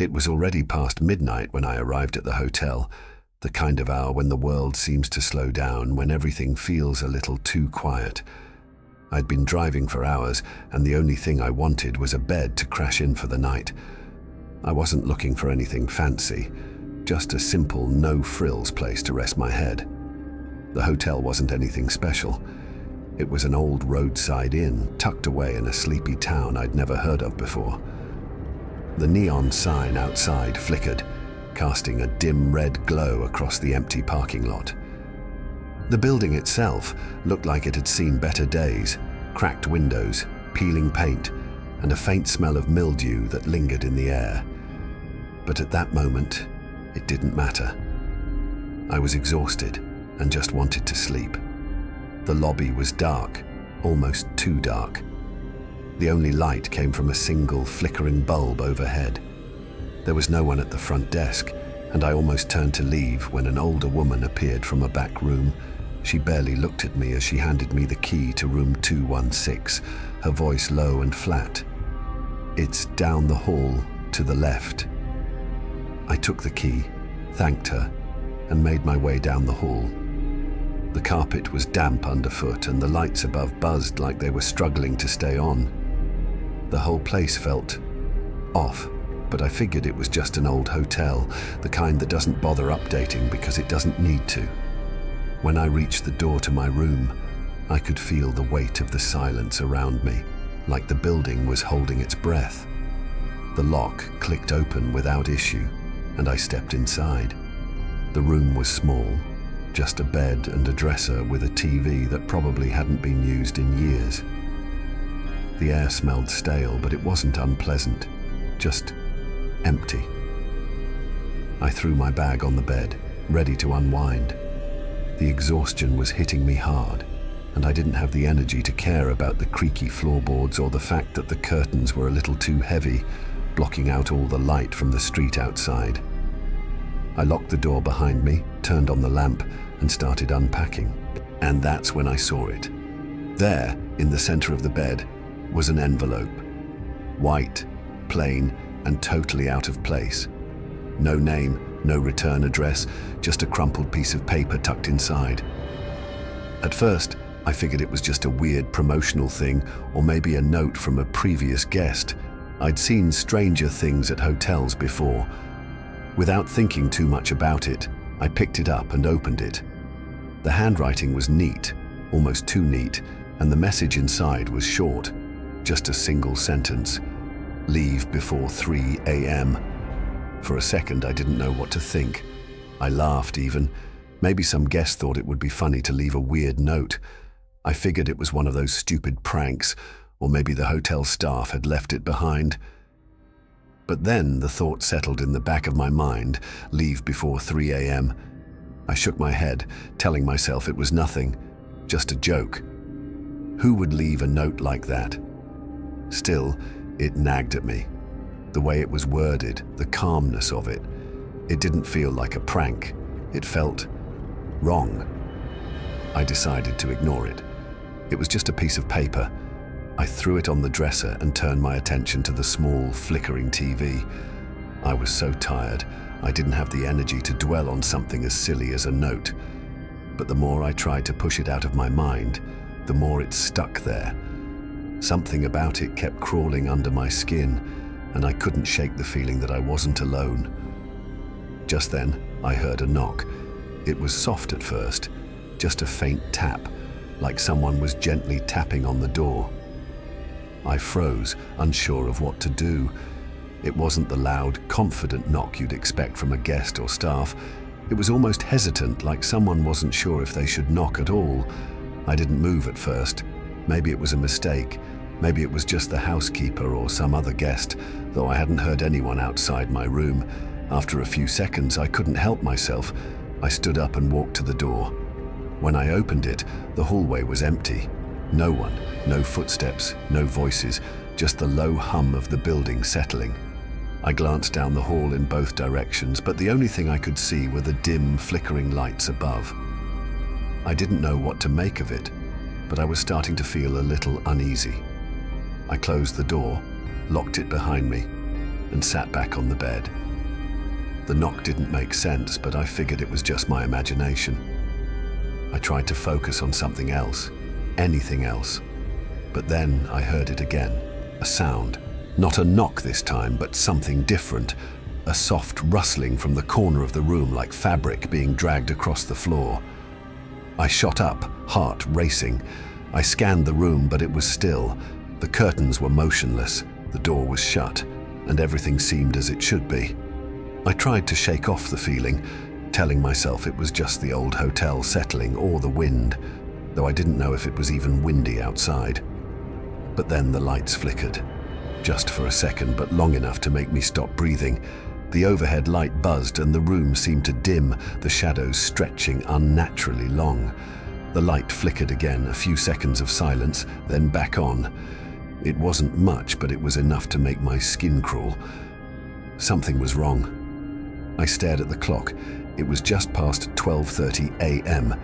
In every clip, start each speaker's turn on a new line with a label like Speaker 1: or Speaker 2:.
Speaker 1: It was already past midnight when I arrived at the hotel, the kind of hour when the world seems to slow down, when everything feels a little too quiet. I'd been driving for hours, and the only thing I wanted was a bed to crash in for the night. I wasn't looking for anything fancy, just a simple, no-frills place to rest my head. The hotel wasn't anything special. It was an old roadside inn, tucked away in a sleepy town I'd never heard of before. The neon sign outside flickered, casting a dim red glow across the empty parking lot. The building itself looked like it had seen better days, cracked windows, peeling paint, and a faint smell of mildew that lingered in the air. But at that moment, it didn't matter. I was exhausted and just wanted to sleep. The lobby was dark, almost too dark. The only light came from a single flickering bulb overhead. There was no one at the front desk, and I almost turned to leave when an older woman appeared from a back room. She barely looked at me as she handed me the key to room 216, her voice low and flat. "It's down the hall, to the left." I took the key, thanked her, and made my way down the hall. The carpet was damp underfoot, and the lights above buzzed like they were struggling to stay on. The whole place felt off, but I figured it was just an old hotel, the kind that doesn't bother updating because it doesn't need to. When I reached the door to my room, I could feel the weight of the silence around me, like the building was holding its breath. The lock clicked open without issue, and I stepped inside. The room was small, just a bed and a dresser with a TV that probably hadn't been used in years. The air smelled stale, but it wasn't unpleasant, just empty. I threw my bag on the bed, ready to unwind. The exhaustion was hitting me hard, and I didn't have the energy to care about the creaky floorboards or the fact that the curtains were a little too heavy, blocking out all the light from the street outside. I locked the door behind me, turned on the lamp, and started unpacking. And that's when I saw it. There, in the center of the bed, was an envelope. White, plain, and totally out of place. No name, no return address, just a crumpled piece of paper tucked inside. At first, I figured it was just a weird promotional thing, or maybe a note from a previous guest. I'd seen stranger things at hotels before. Without thinking too much about it, I picked it up and opened it. The handwriting was neat, almost too neat, and the message inside was short, just a single sentence. "Leave before 3 a.m. For a second, I didn't know what to think. I laughed even. Maybe some guest thought it would be funny to leave a weird note. I figured it was one of those stupid pranks, or maybe the hotel staff had left it behind. But then the thought settled in the back of my mind, leave before 3 a.m. I shook my head, telling myself it was nothing, just a joke. Who would leave a note like that? Still, it nagged at me. The way it was worded, the calmness of it. It didn't feel like a prank. It felt wrong. I decided to ignore it. It was just a piece of paper. I threw it on the dresser and turned my attention to the small, flickering TV. I was so tired, I didn't have the energy to dwell on something as silly as a note. But the more I tried to push it out of my mind, the more it stuck there. Something about it kept crawling under my skin, and I couldn't shake the feeling that I wasn't alone. Just then, I heard a knock. It was soft at first, just a faint tap, like someone was gently tapping on the door. I froze, unsure of what to do. It wasn't the loud, confident knock you'd expect from a guest or staff. It was almost hesitant, like someone wasn't sure if they should knock at all. I didn't move at first. Maybe it was a mistake. Maybe it was just the housekeeper or some other guest, though I hadn't heard anyone outside my room. After a few seconds, I couldn't help myself. I stood up and walked to the door. When I opened it, the hallway was empty. No one, no footsteps, no voices, just the low hum of the building settling. I glanced down the hall in both directions, but the only thing I could see were the dim, flickering lights above. I didn't know what to make of it, but I was starting to feel a little uneasy. I closed the door, locked it behind me, and sat back on the bed. The knock didn't make sense, but I figured it was just my imagination. I tried to focus on something else, anything else. But then I heard it again, a sound. Not a knock this time, but something different. A soft rustling from the corner of the room, like fabric being dragged across the floor. I shot up, heart racing. I scanned the room, but it was still. The curtains were motionless, the door was shut, and everything seemed as it should be. I tried to shake off the feeling, telling myself it was just the old hotel settling or the wind, though I didn't know if it was even windy outside. But then the lights flickered. Just for a second, but long enough to make me stop breathing. The overhead light buzzed and the room seemed to dim, the shadows stretching unnaturally long. The light flickered again, a few seconds of silence, then back on. It wasn't much, but it was enough to make my skin crawl. Something was wrong. I stared at the clock. It was just past 12:30 a.m.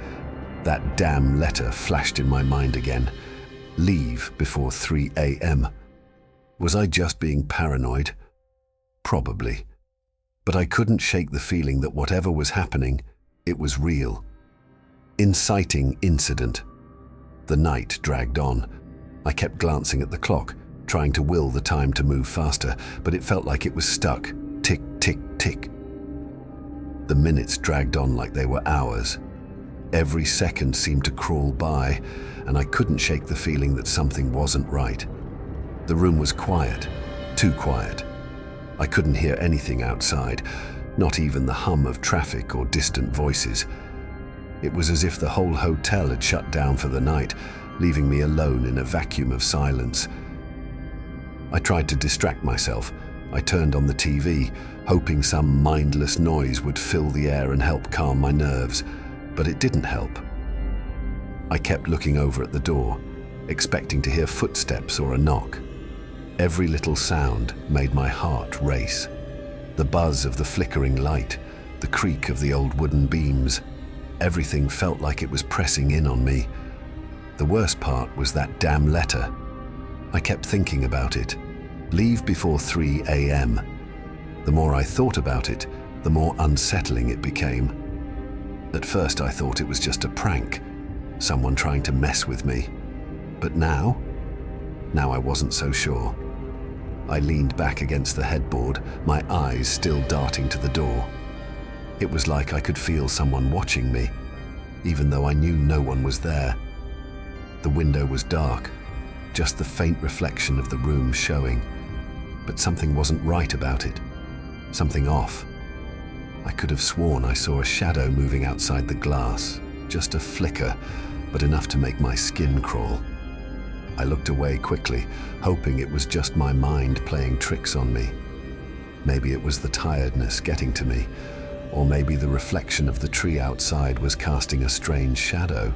Speaker 1: That damn letter flashed in my mind again. Leave before 3 a.m. Was I just being paranoid? Probably. But I couldn't shake the feeling that whatever was happening, it was real. Inciting incident. The night dragged on. I kept glancing at the clock, trying to will the time to move faster, but it felt like it was stuck. Tick, tick, tick. The minutes dragged on like they were hours. Every second seemed to crawl by, and I couldn't shake the feeling that something wasn't right. The room was quiet, too quiet. I couldn't hear anything outside, not even the hum of traffic or distant voices. It was as if the whole hotel had shut down for the night, leaving me alone in a vacuum of silence. I tried to distract myself. I turned on the TV, hoping some mindless noise would fill the air and help calm my nerves, but it didn't help. I kept looking over at the door, expecting to hear footsteps or a knock. Every little sound made my heart race. The buzz of the flickering light, the creak of the old wooden beams, everything felt like it was pressing in on me. The worst part was that damn letter. I kept thinking about it. Leave before 3 a.m. The more I thought about it, the more unsettling it became. At first I thought it was just a prank, someone trying to mess with me. But now I wasn't so sure. I leaned back against the headboard, my eyes still darting to the door. It was like I could feel someone watching me, even though I knew no one was there. The window was dark, just the faint reflection of the room showing. But something wasn't right about it. Something off. I could have sworn I saw a shadow moving outside the glass. Just a flicker, but enough to make my skin crawl. I looked away quickly, hoping it was just my mind playing tricks on me. Maybe it was the tiredness getting to me, or maybe the reflection of the tree outside was casting a strange shadow.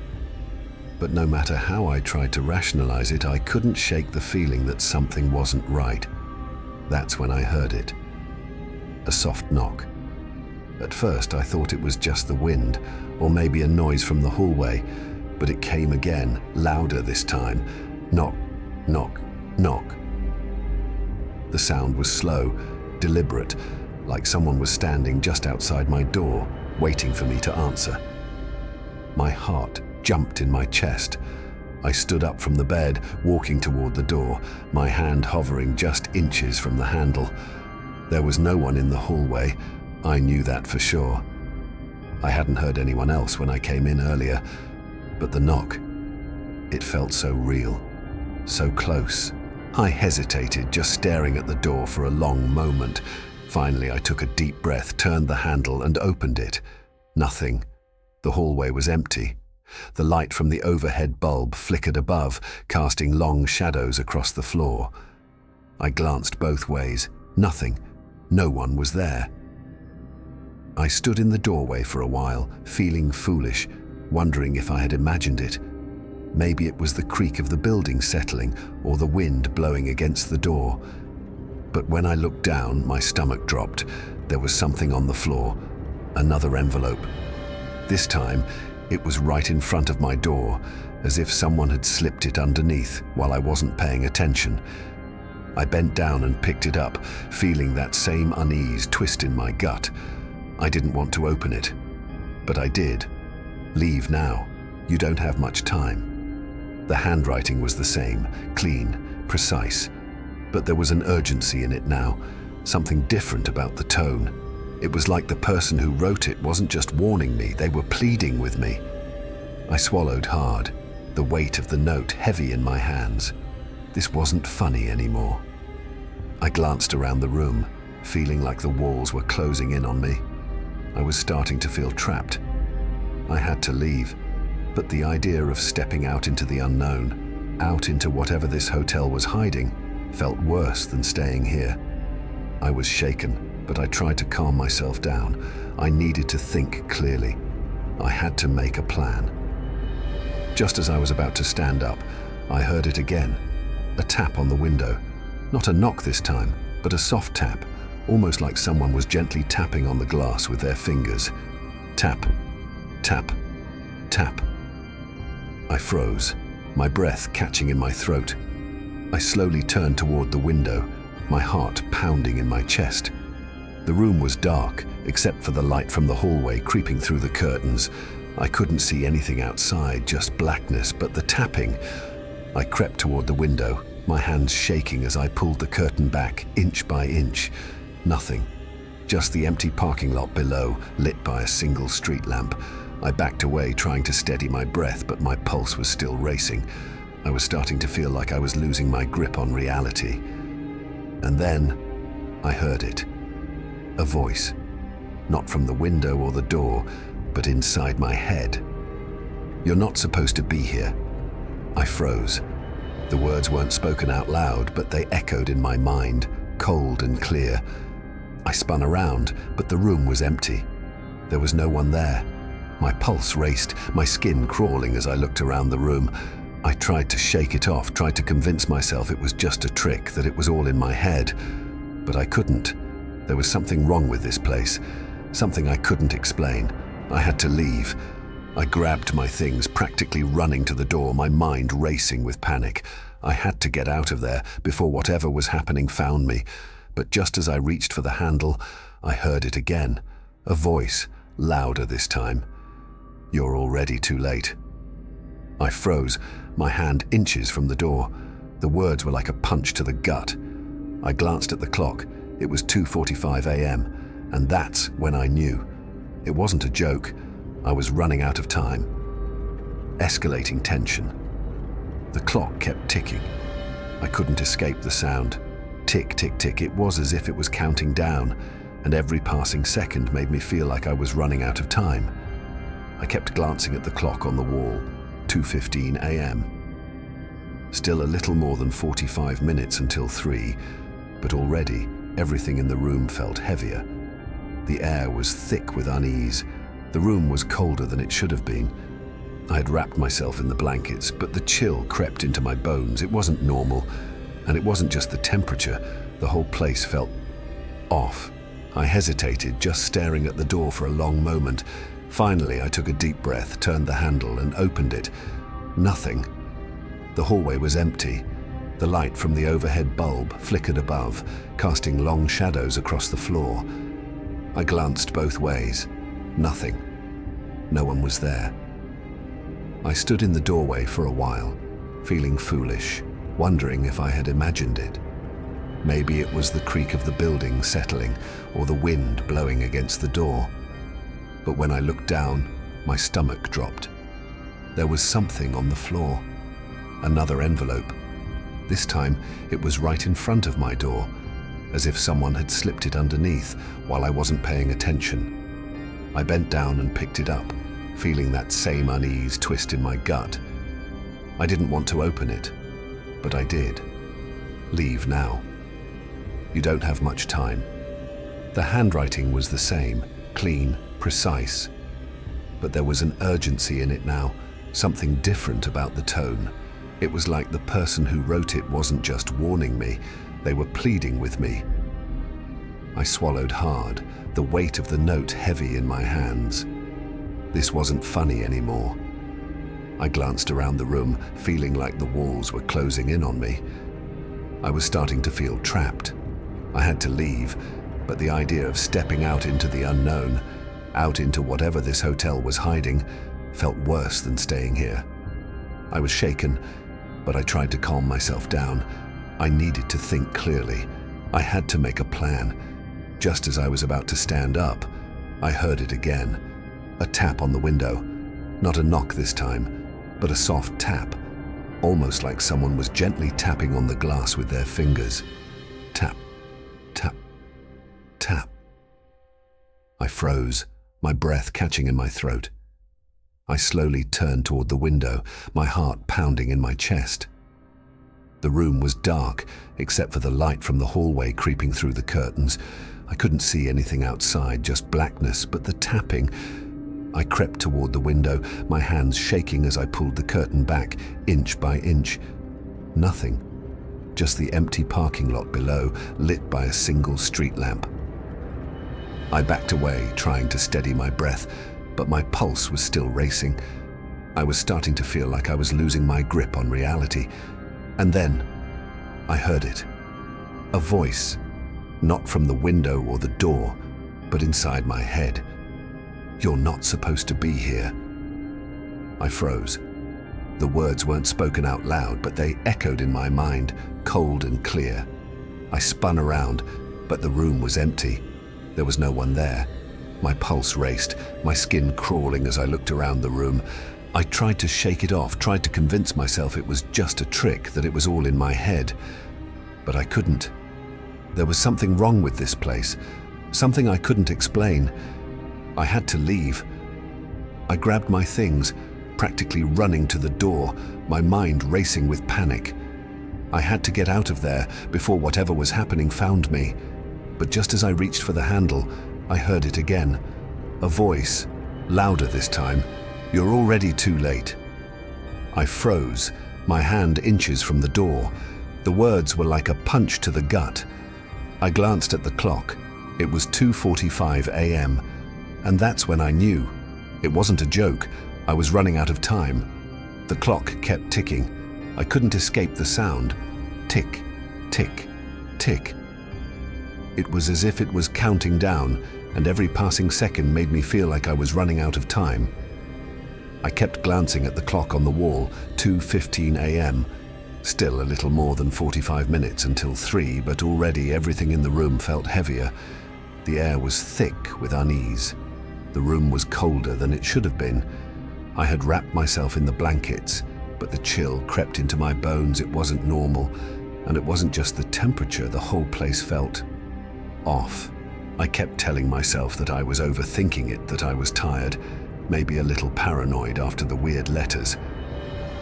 Speaker 1: But no matter how I tried to rationalize it, I couldn't shake the feeling that something wasn't right. That's when I heard it. A soft knock. At first I thought it was just the wind, or maybe a noise from the hallway, but it came again, louder this time. Knock, knock, knock. The sound was slow, deliberate, like someone was standing just outside my door, waiting for me to answer. My heart jumped in my chest. I stood up from the bed, walking toward the door, my hand hovering just inches from the handle. There was no one in the hallway. I knew that for sure. I hadn't heard anyone else when I came in earlier, but the knock, it felt so real, so close. I hesitated, just staring at the door for a long moment. Finally, I took a deep breath, turned the handle, and opened it. Nothing. The hallway was empty. The light from the overhead bulb flickered above, casting long shadows across the floor. I glanced both ways. Nothing. No one was there. I stood in the doorway for a while, feeling foolish, wondering if I had imagined it. Maybe it was the creak of the building settling or the wind blowing against the door. But when I looked down, my stomach dropped. There was something on the floor. Another envelope. This time, it was right in front of my door, as if someone had slipped it underneath while I wasn't paying attention. I bent down and picked it up, feeling that same unease twist in my gut. I didn't want to open it, but I did. "Leave now. You don't have much time." The handwriting was the same, clean, precise, but there was an urgency in it now, something different about the tone. It was like the person who wrote it wasn't just warning me, they were pleading with me. I swallowed hard, the weight of the note heavy in my hands. This wasn't funny anymore. I glanced around the room, feeling like the walls were closing in on me. I was starting to feel trapped. I had to leave, but the idea of stepping out into the unknown, out into whatever this hotel was hiding, felt worse than staying here. I was shaken, but I tried to calm myself down. I needed to think clearly. I had to make a plan. Just as I was about to stand up, I heard it again. A tap on the window. Not a knock this time, but a soft tap, almost like someone was gently tapping on the glass with their fingers. Tap, tap, tap. I froze, my breath catching in my throat. I slowly turned toward the window, my heart pounding in my chest. The room was dark, except for the light from the hallway creeping through the curtains. I couldn't see anything outside, just blackness, but the tapping. I crept toward the window, my hands shaking as I pulled the curtain back, inch by inch. Nothing. Just the empty parking lot below, lit by a single street lamp. I backed away, trying to steady my breath, but my pulse was still racing. I was starting to feel like I was losing my grip on reality. And then, I heard it. A voice. Not from the window or the door, but inside my head. "You're not supposed to be here." I froze. The words weren't spoken out loud, but they echoed in my mind, cold and clear. I spun around, but the room was empty. There was no one there. My pulse raced, my skin crawling as I looked around the room. I tried to shake it off, tried to convince myself it was just a trick, that it was all in my head. But I couldn't. There was something wrong with this place, something I couldn't explain. I had to leave. I grabbed my things, practically running to the door, my mind racing with panic. I had to get out of there before whatever was happening found me. But just as I reached for the handle, I heard it again. A voice, louder this time. "You're already too late." I froze, my hand inches from the door. The words were like a punch to the gut. I glanced at the clock. It was 2:45 a.m., and that's when I knew. It wasn't a joke. I was running out of time. Escalating tension. The clock kept ticking. I couldn't escape the sound. Tick, tick, tick. It was as if it was counting down, and every passing second made me feel like I was running out of time. I kept glancing at the clock on the wall. 2:15 a.m. Still a little more than 45 minutes until 3, but already everything in the room felt heavier. The air was thick with unease. The room was colder than it should have been. I had wrapped myself in the blankets, but the chill crept into my bones. It wasn't normal, and it wasn't just the temperature. The whole place felt off. I hesitated, just staring at the door for a long moment. Finally, I took a deep breath, turned the handle, and opened it. Nothing. The hallway was empty. The light from the overhead bulb flickered above, casting long shadows across the floor. I glanced both ways. Nothing. No one was there. I stood in the doorway for a while, feeling foolish, wondering if I had imagined it. Maybe it was the creak of the building settling, or the wind blowing against the door. But when I looked down, my stomach dropped. There was something on the floor. Another envelope. This time, it was right in front of my door, as if someone had slipped it underneath while I wasn't paying attention. I bent down and picked it up, feeling that same unease twist in my gut. I didn't want to open it, but I did. "Leave now. You don't have much time." The handwriting was the same, clean, precise. But there was an urgency in it now, something different about the tone. It was like the person who wrote it wasn't just warning me, they were pleading with me. I swallowed hard, the weight of the note heavy in my hands. This wasn't funny anymore. I glanced around the room, feeling like the walls were closing in on me. I was starting to feel trapped. I had to leave, but the idea of stepping out into the unknown, out into whatever this hotel was hiding, felt worse than staying here. I was shaken, but I tried to calm myself down. I needed to think clearly. I had to make a plan. Just as I was about to stand up, I heard it again. A tap on the window. Not a knock this time, but a soft tap, almost like someone was gently tapping on the glass with their fingers. Tap, tap, tap. I froze, my breath catching in my throat. I slowly turned toward the window, my heart pounding in my chest. The room was dark, except for the light from the hallway creeping through the curtains. I couldn't see anything outside, just blackness, but the tapping. I crept toward the window, my hands shaking as I pulled the curtain back, inch by inch. Nothing. Just the empty parking lot below, lit by a single street lamp. I backed away, trying to steady my breath, but my pulse was still racing. I was starting to feel like I was losing my grip on reality. And then, I heard it. A voice, not from the window or the door, but inside my head. "You're not supposed to be here." I froze. The words weren't spoken out loud, but they echoed in my mind, cold and clear. I spun around, but the room was empty. There was no one there. My pulse raced, my skin crawling as I looked around the room. I tried to shake it off, tried to convince myself it was just a trick, that it was all in my head. But I couldn't. There was something wrong with this place, something I couldn't explain. I had to leave. I grabbed my things, practically running to the door, my mind racing with panic. I had to get out of there before whatever was happening found me. But just as I reached for the handle, I heard it again. A voice, louder this time. "You're already too late." I froze, my hand inches from the door. The words were like a punch to the gut. I glanced at the clock. It was 2:45 a.m. And that's when I knew. It wasn't a joke. I was running out of time. The clock kept ticking. I couldn't escape the sound. Tick, tick, tick. It was as if it was counting down, and every passing second made me feel like I was running out of time. I kept glancing at the clock on the wall, 2:15 a.m. Still a little more than 45 minutes until 3, but already everything in the room felt heavier. The air was thick with unease. The room was colder than it should have been. I had wrapped myself in the blankets, but the chill crept into my bones. It wasn't normal, and it wasn't just the temperature. The whole place felt off. I kept telling myself that I was overthinking it, that I was tired, maybe a little paranoid after the weird letters.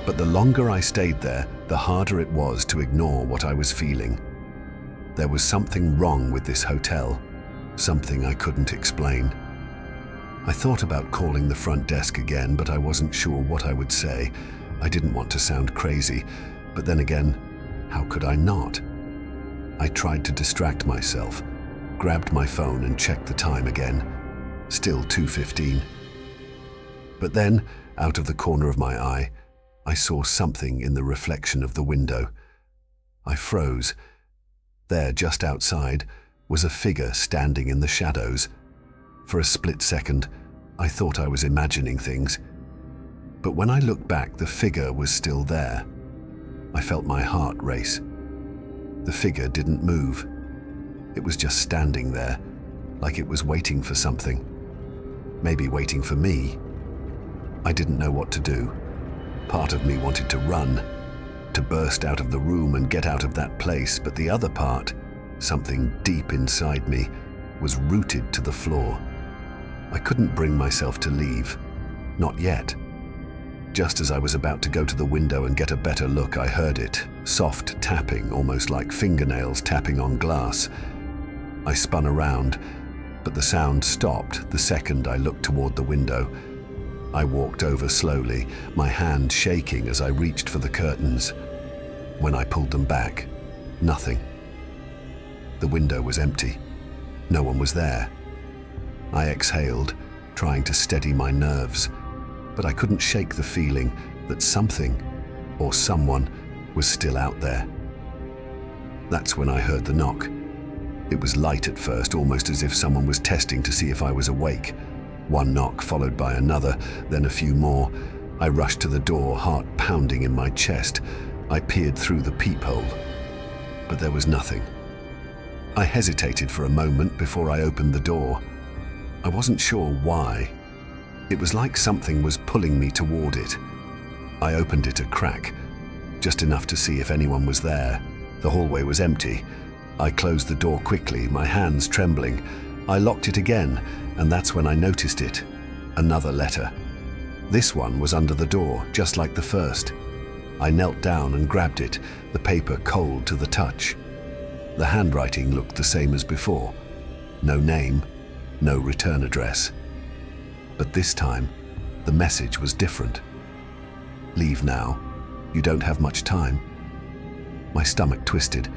Speaker 1: But the longer I stayed there, the harder it was to ignore what I was feeling. There was something wrong with this hotel, something I couldn't explain. I thought about calling the front desk again, but I wasn't sure what I would say. I didn't want to sound crazy, but then again, how could I not? I tried to distract myself, grabbed my phone and checked the time again. Still 2:15. But then, out of the corner of my eye, I saw something in the reflection of the window. I froze. There, just outside, was a figure standing in the shadows. For a split second, I thought I was imagining things. But when I looked back, the figure was still there. I felt my heart race. The figure didn't move. It was just standing there, like it was waiting for something. Maybe waiting for me. I didn't know what to do. Part of me wanted to run, to burst out of the room and get out of that place, but the other part, something deep inside me, was rooted to the floor. I couldn't bring myself to leave. Not yet. Just as I was about to go to the window and get a better look, I heard it, soft tapping, almost like fingernails tapping on glass. I spun around, but the sound stopped the second I looked toward the window. I walked over slowly, my hand shaking as I reached for the curtains. When I pulled them back, nothing. The window was empty. No one was there. I exhaled, trying to steady my nerves, but I couldn't shake the feeling that something or someone was still out there. That's when I heard the knock. It was light at first, almost as if someone was testing to see if I was awake. One knock followed by another, then a few more. I rushed to the door, heart pounding in my chest. I peered through the peephole, but there was nothing. I hesitated for a moment before I opened the door. I wasn't sure why. It was like something was pulling me toward it. I opened it a crack, just enough to see if anyone was there. The hallway was empty. I closed the door quickly, my hands trembling. I locked it again, and that's when I noticed it. Another letter. This one was under the door, just like the first. I knelt down and grabbed it, the paper cold to the touch. The handwriting looked the same as before. No name, no return address. But this time, the message was different. Leave now. You don't have much time. My stomach twisted.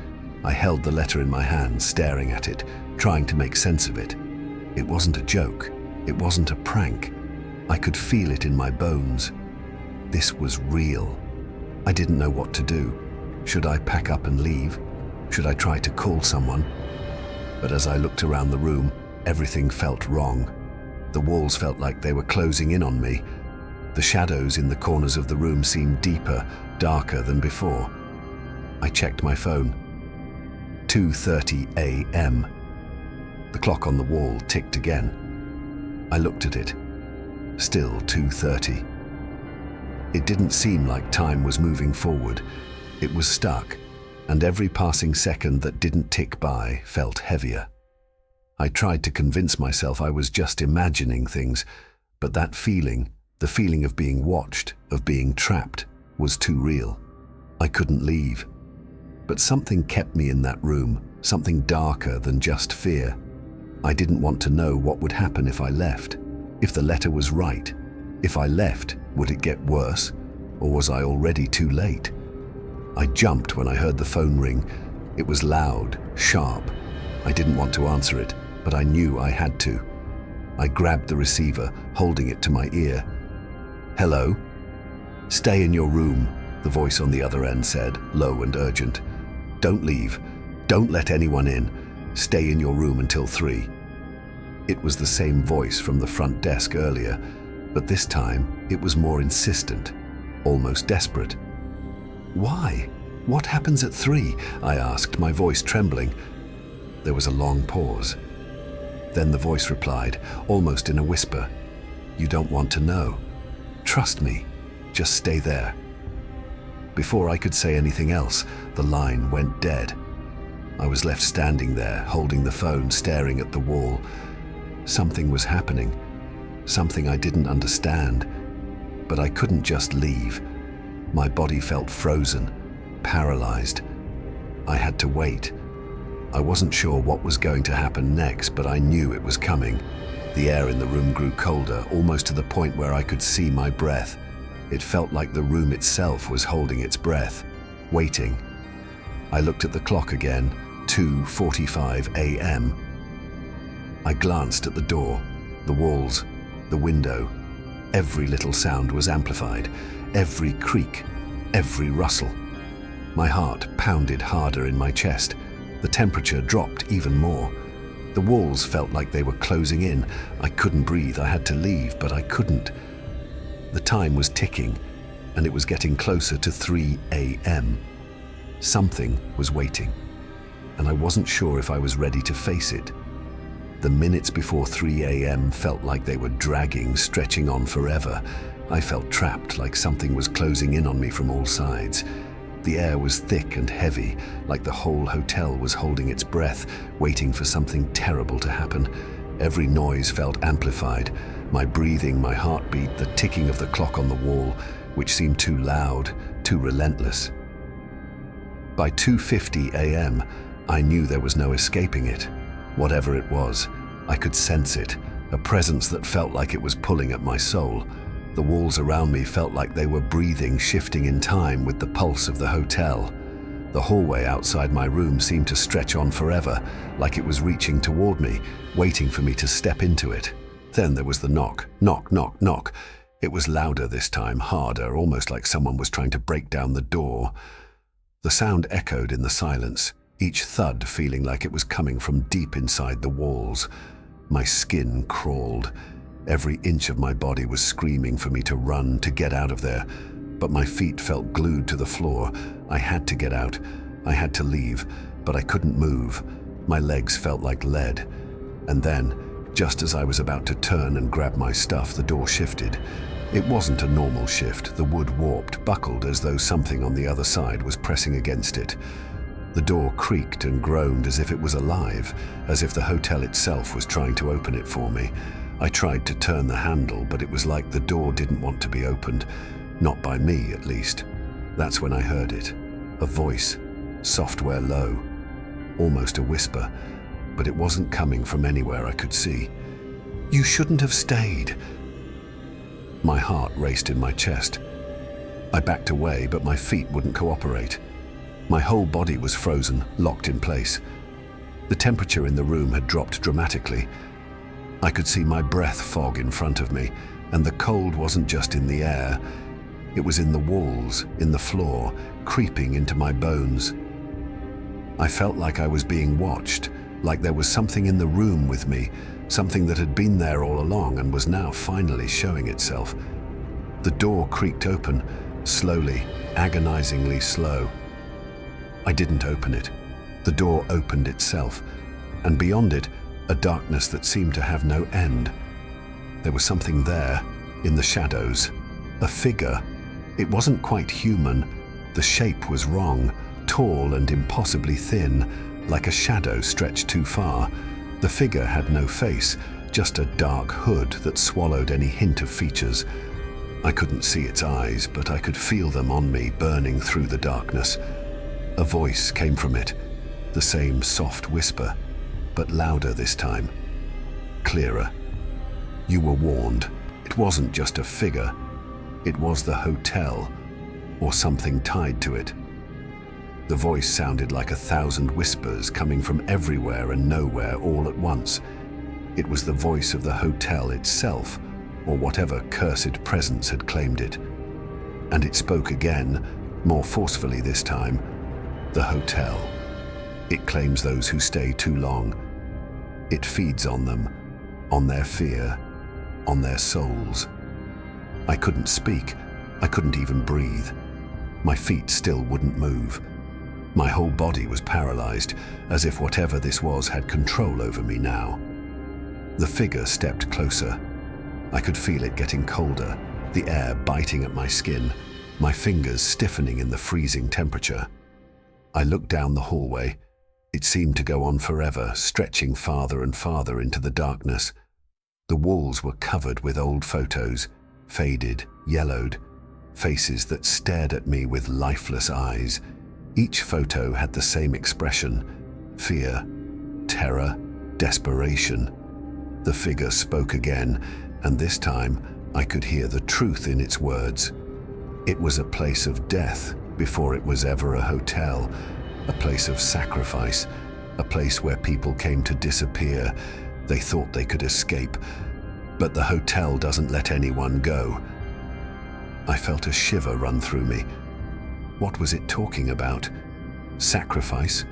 Speaker 1: I held the letter in my hand, staring at it, trying to make sense of it. It wasn't a joke. It wasn't a prank. I could feel it in my bones. This was real. I didn't know what to do. Should I pack up and leave? Should I try to call someone? But as I looked around the room, everything felt wrong. The walls felt like they were closing in on me. The shadows in the corners of the room seemed deeper, darker than before. I checked my phone. 2:30 a.m. The clock on the wall ticked again. I looked at it. Still 2:30. It didn't seem like time was moving forward. It was stuck, and every passing second that didn't tick by felt heavier. I tried to convince myself I was just imagining things, but that feeling, the feeling of being watched, of being trapped, was too real. I couldn't leave. But something kept me in that room, something darker than just fear. I didn't want to know what would happen if I left. If the letter was right, if I left, would it get worse? Or was I already too late? I jumped when I heard the phone ring. It was loud, sharp. I didn't want to answer it, but I knew I had to. I grabbed the receiver, holding it to my ear. "Hello?" "Stay in your room," the voice on the other end said, low and urgent. "Don't leave. Don't let anyone in. Stay in your room until 3. It was the same voice from the front desk earlier, but this time it was more insistent, almost desperate. "Why? What happens at 3? I asked, my voice trembling. There was a long pause. Then the voice replied, almost in a whisper, "You don't want to know. Trust me. Just stay there." Before I could say anything else, the line went dead. I was left standing there, holding the phone, staring at the wall. Something was happening, something I didn't understand, but I couldn't just leave. My body felt frozen, paralyzed. I had to wait. I wasn't sure what was going to happen next, but I knew it was coming. The air in the room grew colder, almost to the point where I could see my breath. It felt like the room itself was holding its breath, waiting. I looked at the clock again, 2:45 a.m. I glanced at the door, the walls, the window. Every little sound was amplified, every creak, every rustle. My heart pounded harder in my chest. The temperature dropped even more. The walls felt like they were closing in. I couldn't breathe. I had to leave, but I couldn't. The time was ticking, and it was getting closer to 3 a.m. Something was waiting, and I wasn't sure if I was ready to face it. The minutes before 3 a.m. felt like they were dragging, stretching on forever. I felt trapped, like something was closing in on me from all sides. The air was thick and heavy, like the whole hotel was holding its breath, waiting for something terrible to happen. Every noise felt amplified. My breathing, my heartbeat, the ticking of the clock on the wall, which seemed too loud, too relentless. By 2:50 a.m., I knew there was no escaping it. Whatever it was, I could sense it, a presence that felt like it was pulling at my soul. The walls around me felt like they were breathing, shifting in time with the pulse of the hotel. The hallway outside my room seemed to stretch on forever, like it was reaching toward me, waiting for me to step into it. Then there was the knock. Knock, knock, knock. It was louder this time, harder, almost like someone was trying to break down the door. The sound echoed in the silence. each thud feeling like it was coming from deep inside the walls. My skin crawled. Every inch of my body was screaming for me to run, to get out of there. But my feet felt glued to the floor. I had to get out. I had to leave, but I couldn't move. My legs felt like lead. And then, just as I was about to turn and grab my stuff, the door shifted. It wasn't a normal shift. The wood warped, buckled as though something on the other side was pressing against it. The door creaked and groaned as if it was alive, as if the hotel itself was trying to open it for me. I tried to turn the handle, but it was like the door didn't want to be opened. Not by me, at least. That's when I heard it. A voice, soft where low, almost a whisper, but it wasn't coming from anywhere I could see. "You shouldn't have stayed." My heart raced in my chest. I backed away, but my feet wouldn't cooperate. My whole body was frozen, locked in place. The temperature in the room had dropped dramatically. I could see my breath fog in front of me, and the cold wasn't just in the air. It was in the walls, in the floor, creeping into my bones. I felt like I was being watched, like there was something in the room with me, something that had been there all along and was now finally showing itself. The door creaked open, slowly, agonizingly slow. I didn't open it. The door opened itself, and beyond it, a darkness that seemed to have no end. There was something there, in the shadows. A figure. It wasn't quite human. The shape was wrong, tall and impossibly thin, like a shadow stretched too far. The figure had no face, just a dark hood that swallowed any hint of features. I couldn't see its eyes, but I could feel them on me, burning through the darkness. A voice came from it, the same soft whisper, but louder this time, clearer. "You were warned. It wasn't just a figure. It was the hotel, or something tied to it." The voice sounded like 1,000 whispers coming from everywhere and nowhere all at once. It was the voice of the hotel itself, or whatever cursed presence had claimed it. And it spoke again, more forcefully this time. The hotel. It claims those who stay too long. It feeds on them, on their fear, on their souls. I couldn't speak. I couldn't even breathe. My feet still wouldn't move. My whole body was paralyzed, as if whatever this was had control over me now. The figure stepped closer. I could feel it getting colder, the air biting at my skin, my fingers stiffening in the freezing temperature. I looked down the hallway. It seemed to go on forever, stretching farther and farther into the darkness. The walls were covered with old photos, faded, yellowed, faces that stared at me with lifeless eyes. Each photo had the same expression: fear, terror, desperation. The figure spoke again, and this time I could hear the truth in its words. It was a place of death before it was ever a hotel, a place of sacrifice, a place where people came to disappear. They thought they could escape, but the hotel doesn't let anyone go. I felt a shiver run through me. What was it talking about? Sacrifice?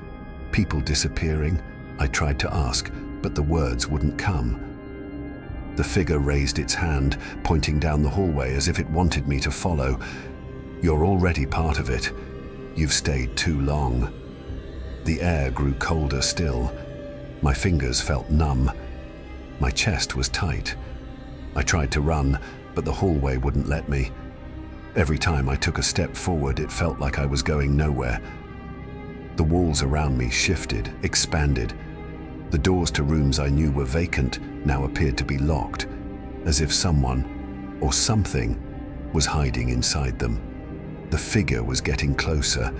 Speaker 1: People disappearing? I tried to ask, but the words wouldn't come. The figure raised its hand, pointing down the hallway as if it wanted me to follow. "You're already part of it. You've stayed too long." The air grew colder still. My fingers felt numb. My chest was tight. I tried to run, but the hallway wouldn't let me. Every time I took a step forward, it felt like I was going nowhere. The walls around me shifted, expanded. The doors to rooms I knew were vacant now appeared to be locked, as if someone, or something, was hiding inside them. The figure was getting closer,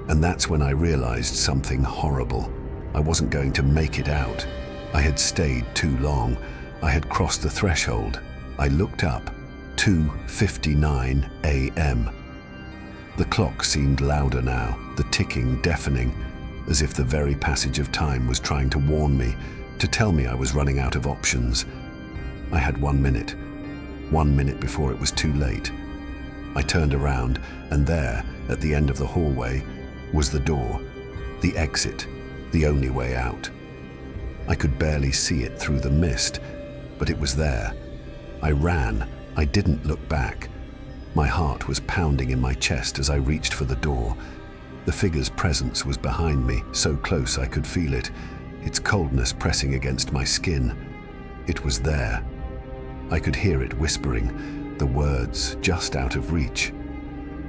Speaker 1: and that's when I realized something horrible. I wasn't going to make it out. I had stayed too long. I had crossed the threshold. I looked up. 2:59 a.m. The clock seemed louder now, the ticking deafening, as if the very passage of time was trying to warn me, to tell me I was running out of options. I had 1 minute. 1 minute before it was too late. I turned around, and there, at the end of the hallway, was the door. The exit, the only way out. I could barely see it through the mist, but it was there. I ran. I didn't look back. My heart was pounding in my chest as I reached for the door. The figure's presence was behind me, so close I could feel it, its coldness pressing against my skin. It was there. I could hear it whispering, the words just out of reach.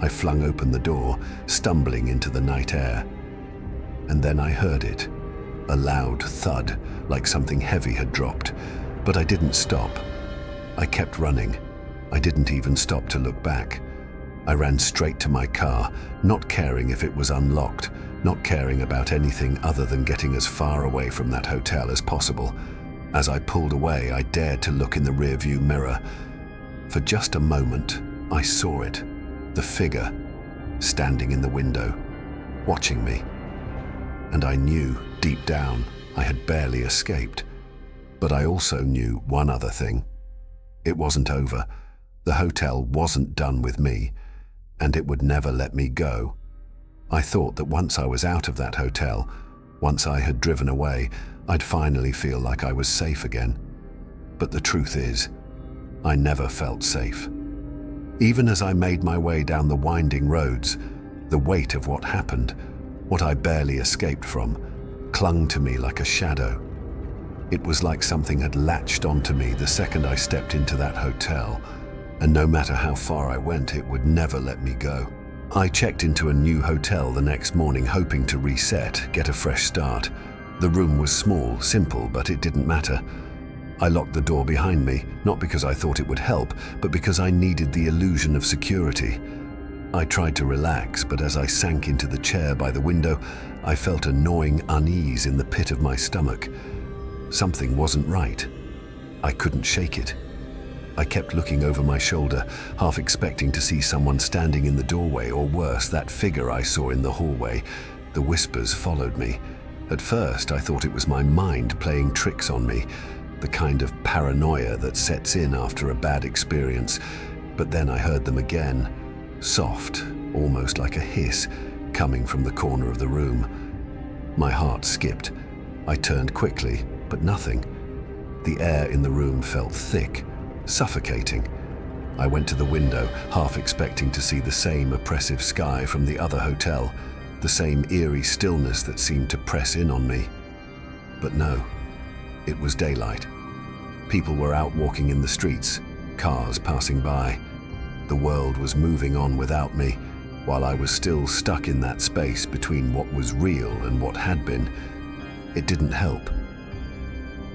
Speaker 1: I flung open the door, stumbling into the night air. And then I heard it, a loud thud, like something heavy had dropped. But I didn't stop. I kept running. I didn't even stop to look back. I ran straight to my car, not caring if it was unlocked, not caring about anything other than getting as far away from that hotel as possible. As I pulled away, I dared to look in the rearview mirror. For just a moment, I saw it, the figure, standing in the window, watching me. And I knew, deep down, I had barely escaped. But I also knew one other thing. It wasn't over. The hotel wasn't done with me, and it would never let me go. I thought that once I was out of that hotel, once I had driven away, I'd finally feel like I was safe again. But the truth is, I never felt safe. Even as I made my way down the winding roads, the weight of what happened, what I barely escaped from, clung to me like a shadow. It was like something had latched onto me the second I stepped into that hotel, and no matter how far I went, it would never let me go. I checked into a new hotel the next morning, hoping to reset, get a fresh start. The room was small, simple, but it didn't matter. I locked the door behind me, not because I thought it would help, but because I needed the illusion of security. I tried to relax, but as I sank into the chair by the window, I felt a gnawing unease in the pit of my stomach. Something wasn't right. I couldn't shake it. I kept looking over my shoulder, half expecting to see someone standing in the doorway, or worse, that figure I saw in the hallway. The whispers followed me. At first, I thought it was my mind playing tricks on me, the kind of paranoia that sets in after a bad experience. But then I heard them again, soft, almost like a hiss, coming from the corner of the room. My heart skipped. I turned quickly, but nothing. The air in the room felt thick, suffocating. I went to the window, half expecting to see the same oppressive sky from the other hotel, the same eerie stillness that seemed to press in on me. But no, it was daylight. People were out walking in the streets, cars passing by. The world was moving on without me, while I was still stuck in that space between what was real and what had been. It didn't help.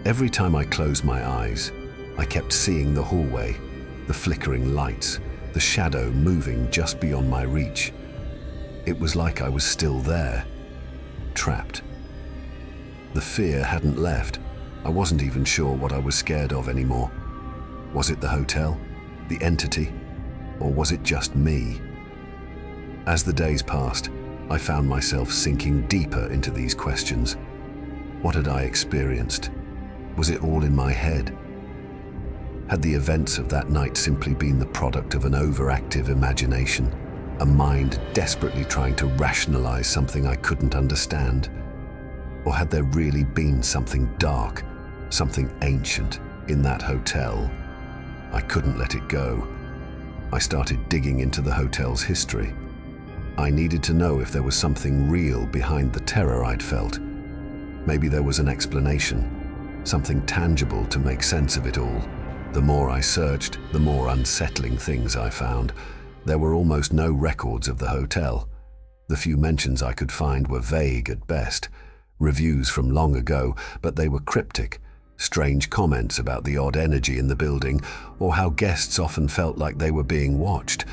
Speaker 1: Every time I closed my eyes, I kept seeing the hallway, the flickering lights, the shadow moving just beyond my reach. It was like I was still there, trapped. The fear hadn't left. I wasn't even sure what I was scared of anymore. Was it the hotel, the entity, or was it just me? As the days passed, I found myself sinking deeper into these questions. What had I experienced? Was it all in my head? Had the events of that night simply been the product of an overactive imagination, a mind desperately trying to rationalize something I couldn't understand? Or had there really been something dark, something ancient in that hotel? I couldn't let it go. I started digging into the hotel's history. I needed to know if there was something real behind the terror I'd felt. Maybe there was an explanation, something tangible to make sense of it all. The more I searched, the more unsettling things I found. There were almost no records of the hotel. The few mentions I could find were vague at best, reviews from long ago, but they were cryptic. Strange comments about the odd energy in the building, or how guests often felt like they were being watched.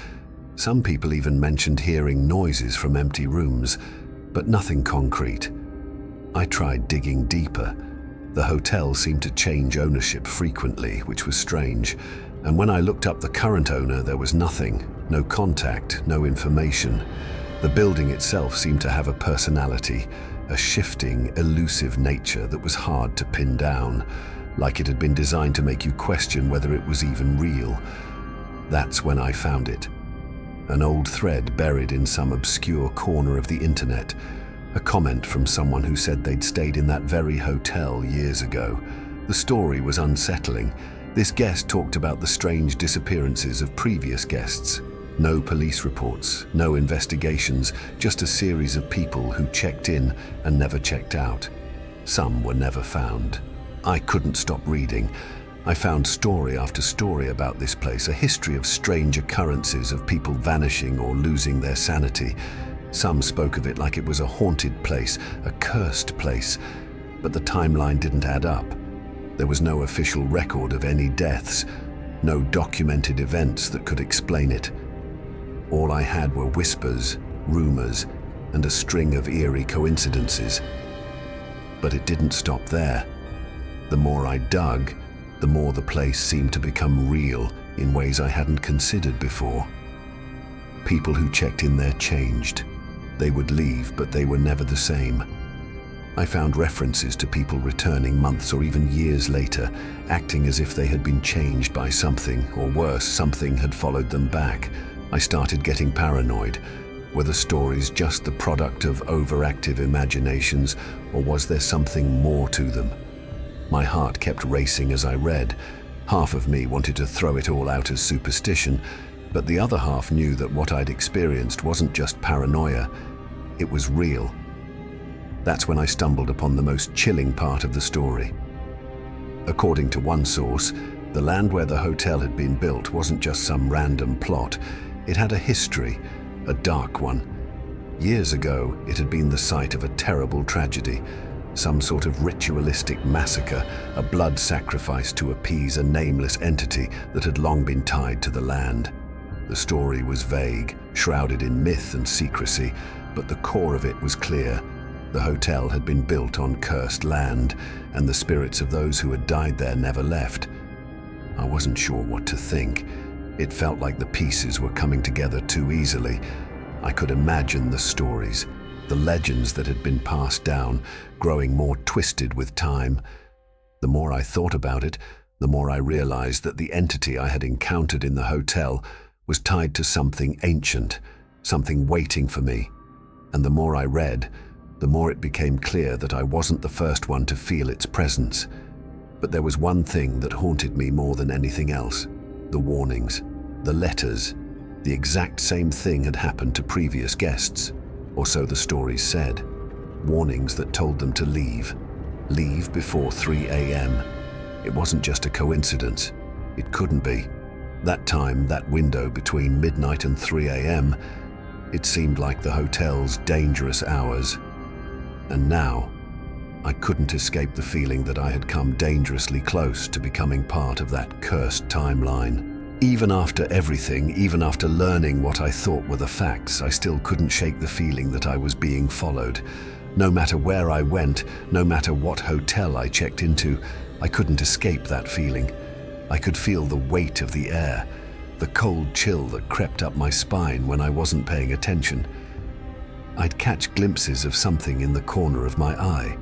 Speaker 1: Some people even mentioned hearing noises from empty rooms, but nothing concrete. I tried digging deeper. The hotel seemed to change ownership frequently, which was strange, and when I looked up the current owner, there was nothing, no contact, no information. The building itself seemed to have a personality, a shifting, elusive nature that was hard to pin down, like it had been designed to make you question whether it was even real. That's when I found it. An old thread buried in some obscure corner of the internet, A comment from someone who said they'd stayed in that very hotel years ago. The story was unsettling. This guest talked about the strange disappearances of previous guests. No police reports, no investigations, just a series of people who checked in and never checked out. Some were never found. I couldn't stop reading. I found story after story about this place, a history of strange occurrences of people vanishing or losing their sanity. Some spoke of it like it was a haunted place, a cursed place, but the timeline didn't add up. There was no official record of any deaths, no documented events that could explain it. All I had were whispers, rumors, and a string of eerie coincidences. But it didn't stop there. The more I dug, the more the place seemed to become real in ways I hadn't considered before. People who checked in there changed. They would leave, but they were never the same. I found references to people returning months or even years later, acting as if they had been changed by something, or worse, something had followed them back. I started getting paranoid. Were the stories just the product of overactive imaginations, or was there something more to them? My heart kept racing as I read. Half of me wanted to throw it all out as superstition, but the other half knew that what I'd experienced wasn't just paranoia, it was real. That's when I stumbled upon the most chilling part of the story. According to one source, the land where the hotel had been built wasn't just some random plot. It had a history, a dark one. Years ago, it had been the site of a terrible tragedy, some sort of ritualistic massacre, a blood sacrifice to appease a nameless entity that had long been tied to the land. The story was vague, shrouded in myth and secrecy, but the core of it was clear. The hotel had been built on cursed land, and the spirits of those who had died there never left. I wasn't sure what to think. It felt like the pieces were coming together too easily. I could imagine the stories, the legends that had been passed down, growing more twisted with time. The more I thought about it, the more I realized that the entity I had encountered in the hotel was tied to something ancient, something waiting for me. And the more I read, the more it became clear that I wasn't the first one to feel its presence. But there was one thing that haunted me more than anything else: the warnings, the letters. The exact same thing had happened to previous guests, or so the stories said. Warnings that told them to leave. Leave before 3 a.m. It wasn't just a coincidence. It couldn't be. That time, that window between midnight and 3 a.m., it seemed like the hotel's dangerous hours. And now, I couldn't escape the feeling that I had come dangerously close to becoming part of that cursed timeline. Even after everything, even after learning what I thought were the facts, I still couldn't shake the feeling that I was being followed. No matter where I went, no matter what hotel I checked into, I couldn't escape that feeling. I could feel the weight of the air, the cold chill that crept up my spine when I wasn't paying attention. I'd catch glimpses of something in the corner of my eye.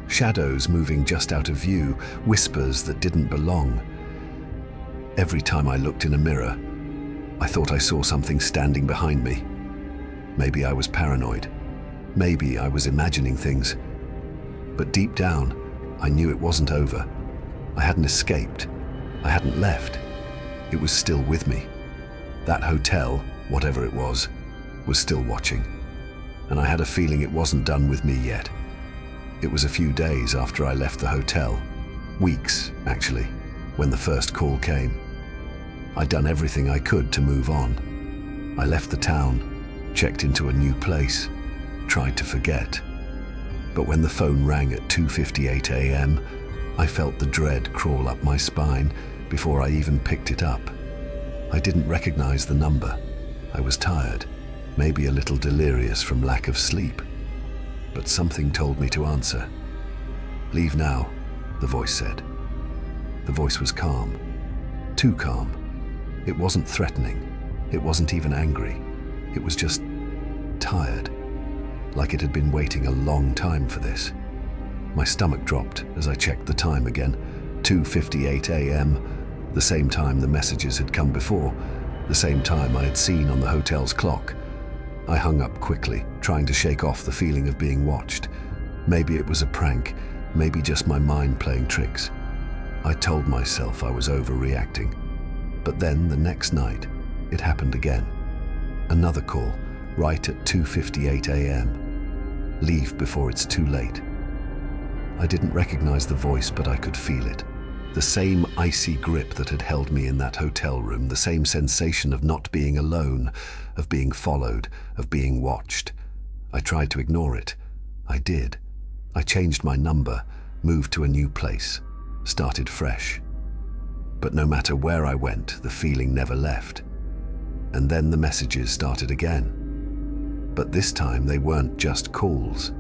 Speaker 1: Shadows moving just out of view, whispers that didn't belong. Every time I looked in a mirror, I thought I saw something standing behind me. Maybe I was paranoid. Maybe I was imagining things. But deep down, I knew it wasn't over. I hadn't escaped. I hadn't left. It was still with me. That hotel, whatever it was still watching. And I had a feeling it wasn't done with me yet. It was a few days after I left the hotel. Weeks, actually, when the first call came. I'd done everything I could to move on. I left the town, checked into a new place, tried to forget. But when the phone rang at 2:58 a.m., I felt the dread crawl up my spine before I even picked it up. I didn't recognize the number. I was tired, maybe a little delirious from lack of sleep. But something told me to answer. "Leave now," the voice said. The voice was calm, too calm. It wasn't threatening. It wasn't even angry. It was just tired, like it had been waiting a long time for this. My stomach dropped as I checked the time again. 2:58 a.m., the same time the messages had come before, the same time I had seen on the hotel's clock. I hung up quickly, trying to shake off the feeling of being watched. Maybe it was a prank, maybe just my mind playing tricks. I told myself I was overreacting. But then, the next night, it happened again. Another call, right at 2:58 a.m. Leave before it's too late. I didn't recognize the voice, but I could feel it. The same icy grip that had held me in that hotel room, the same sensation of not being alone, of being followed, of being watched. I tried to ignore it. I did. I changed my number, moved to a new place, started fresh. But no matter where I went, the feeling never left. And then the messages started again. But this time they weren't just calls.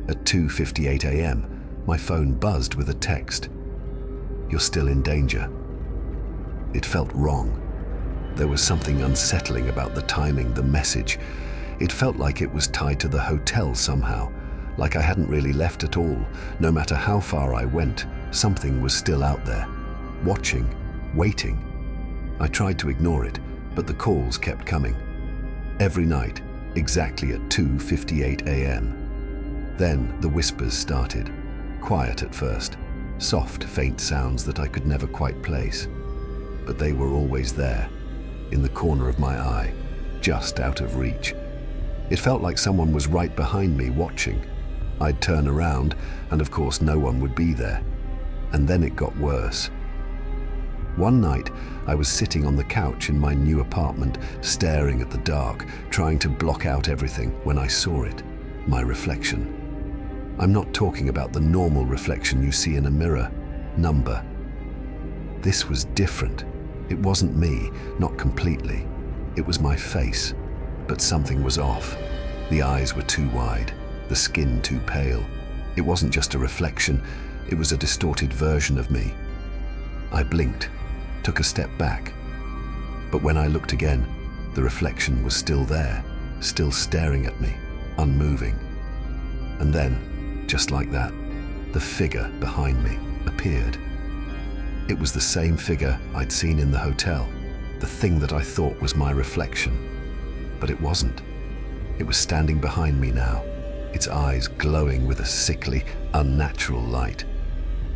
Speaker 1: At 2:58 a.m., my phone buzzed with a text. "You're still in danger." It felt wrong. There was something unsettling about the timing, the message. It felt like it was tied to the hotel somehow, like I hadn't really left at all. No matter how far I went, something was still out there, watching, waiting. I tried to ignore it, but the calls kept coming. Every night, exactly at 2:58 a.m. Then the whispers started, quiet at first, soft, faint sounds that I could never quite place. But they were always there, in the corner of my eye, just out of reach. It felt like someone was right behind me watching. I'd turn around, and of course no one would be there. And then it got worse. One night, I was sitting on the couch in my new apartment, staring at the dark, trying to block out everything, when I saw it, my reflection. I'm not talking about the normal reflection you see in a mirror, number. This was different. It wasn't me, not completely. It was my face, but something was off. The eyes were too wide, the skin too pale. It wasn't just a reflection, it was a distorted version of me. I blinked, took a step back. But when I looked again, the reflection was still there, still staring at me, unmoving. And then, just like that, the figure behind me appeared. It was the same figure I'd seen in the hotel, the thing that I thought was my reflection. But it wasn't. It was standing behind me now, its eyes glowing with a sickly, unnatural light.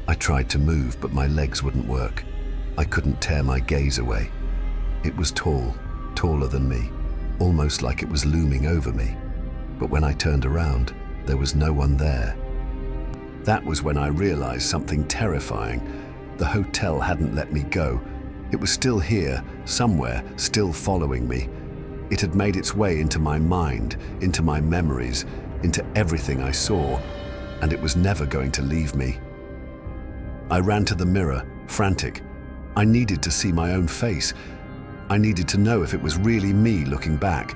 Speaker 1: I tried to move, but my legs wouldn't work. I couldn't tear my gaze away. It was tall, taller than me, almost like it was looming over me. But when I turned around, there was no one there. That was when I realized something terrifying. The hotel hadn't let me go. It was still here, somewhere, still following me. It had made its way into my mind, into my memories, into everything I saw, and it was never going to leave me. I ran to the mirror, frantic. I needed to see my own face. I needed to know if it was really me looking back.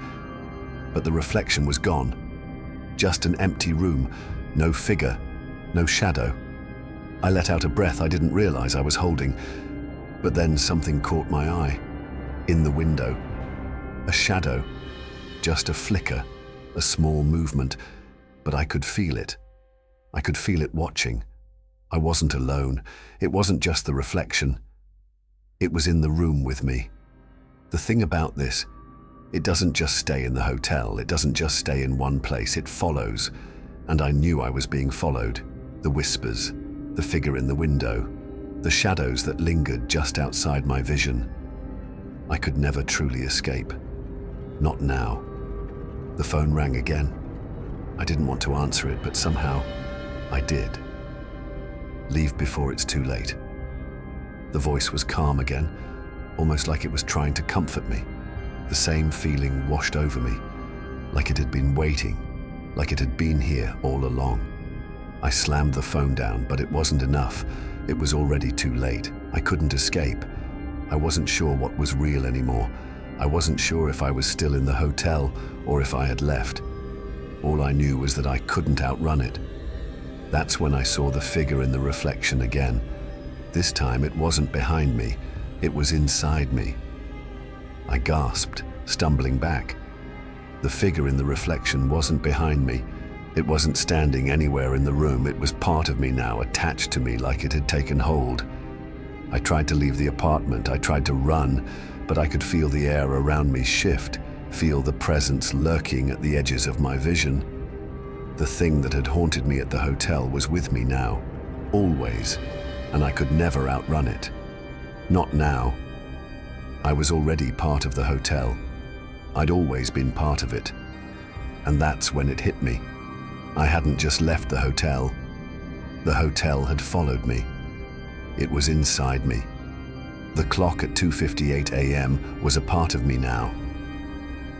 Speaker 1: But the reflection was gone. Just an empty room, no figure, no shadow. I let out a breath I didn't realize I was holding. But then something caught my eye. In the window. A shadow. Just a flicker, a small movement. But I could feel it. I could feel it watching. I wasn't alone. It wasn't just the reflection. It was in the room with me. The thing about this, it doesn't just stay in the hotel. It doesn't just stay in one place. It follows. And I knew I was being followed. The whispers, the figure in the window, the shadows that lingered just outside my vision. I could never truly escape. Not now. The phone rang again. I didn't want to answer it, but somehow I did. Leave before it's too late. The voice was calm again, almost like it was trying to comfort me. The same feeling washed over me, like it had been waiting, like it had been here all along. I slammed the phone down, but it wasn't enough. It was already too late. I couldn't escape. I wasn't sure what was real anymore. I wasn't sure if I was still in the hotel or if I had left. All I knew was that I couldn't outrun it. That's when I saw the figure in the reflection again. This time it wasn't behind me, it was inside me. I gasped, stumbling back. The figure in the reflection wasn't behind me. It wasn't standing anywhere in the room. It was part of me now, attached to me like it had taken hold. I tried to leave the apartment. I tried to run, but I could feel the air around me shift. feel the presence lurking at the edges of my vision. The thing that had haunted me at the hotel was with me now, always, and I could never outrun it. Not now. I was already part of the hotel. I'd always been part of it. And that's when it hit me. I hadn't just left the hotel. The hotel had followed me. It was inside me. The clock at 2:58 a.m. was a part of me now.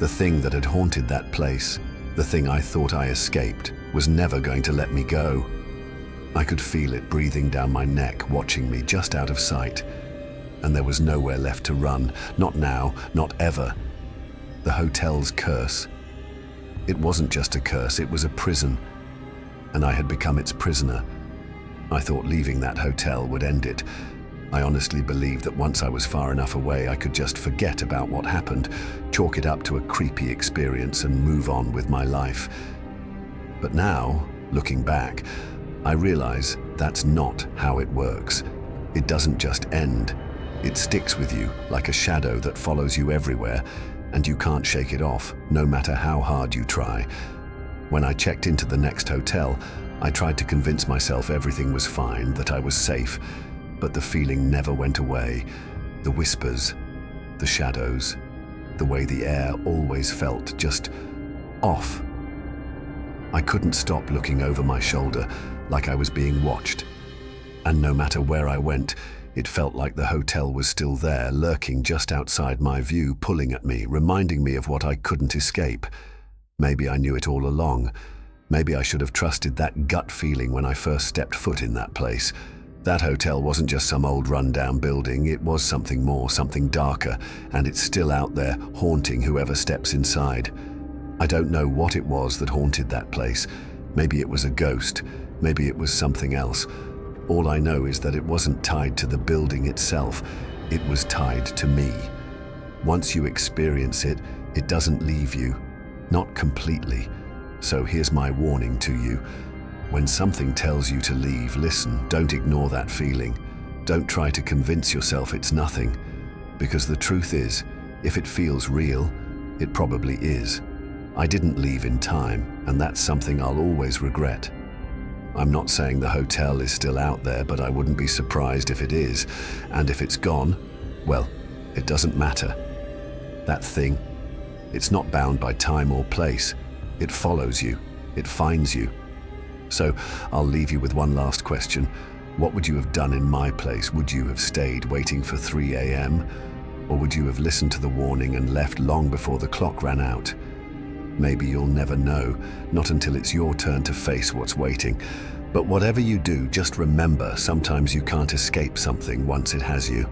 Speaker 1: The thing that had haunted that place, the thing I thought I escaped, was never going to let me go. I could feel it breathing down my neck, watching me just out of sight. And there was nowhere left to run, not now, not ever. The hotel's curse. It wasn't just a curse, it was a prison. And I had become its prisoner. I thought leaving that hotel would end it. I honestly believed that once I was far enough away, I could just forget about what happened, chalk it up to a creepy experience and move on with my life. But now, looking back, I realize that's not how it works. It doesn't just end. It sticks with you like a shadow that follows you everywhere, and you can't shake it off, no matter how hard you try. When I checked into the next hotel, I tried to convince myself everything was fine, that I was safe, but the feeling never went away. The whispers, the shadows, the way the air always felt just off. I couldn't stop looking over my shoulder, like I was being watched. And no matter where I went, it felt like the hotel was still there, lurking just outside my view, pulling at me, reminding me of what I couldn't escape. Maybe I knew it all along. Maybe I should have trusted that gut feeling when I first stepped foot in that place. That hotel wasn't just some old run-down building, it was something more, something darker, and it's still out there, haunting whoever steps inside. I don't know what it was that haunted that place. Maybe it was a ghost, maybe it was something else. All I know is that it wasn't tied to the building itself, it was tied to me. Once you experience it, it doesn't leave you, not completely. So here's my warning to you. When something tells you to leave, listen, don't ignore that feeling. Don't try to convince yourself it's nothing. Because the truth is, if it feels real, it probably is. I didn't leave in time, and that's something I'll always regret. I'm not saying the hotel is still out there, but I wouldn't be surprised if it is. And if it's gone, well, it doesn't matter. That thing, it's not bound by time or place. It follows you, it finds you. So I'll leave you with one last question. What would you have done in my place? Would you have stayed waiting for 3 a.m.? Or would you have listened to the warning and left long before the clock ran out? Maybe you'll never know, not until it's your turn to face what's waiting. But whatever you do, just remember, sometimes you can't escape something once it has you.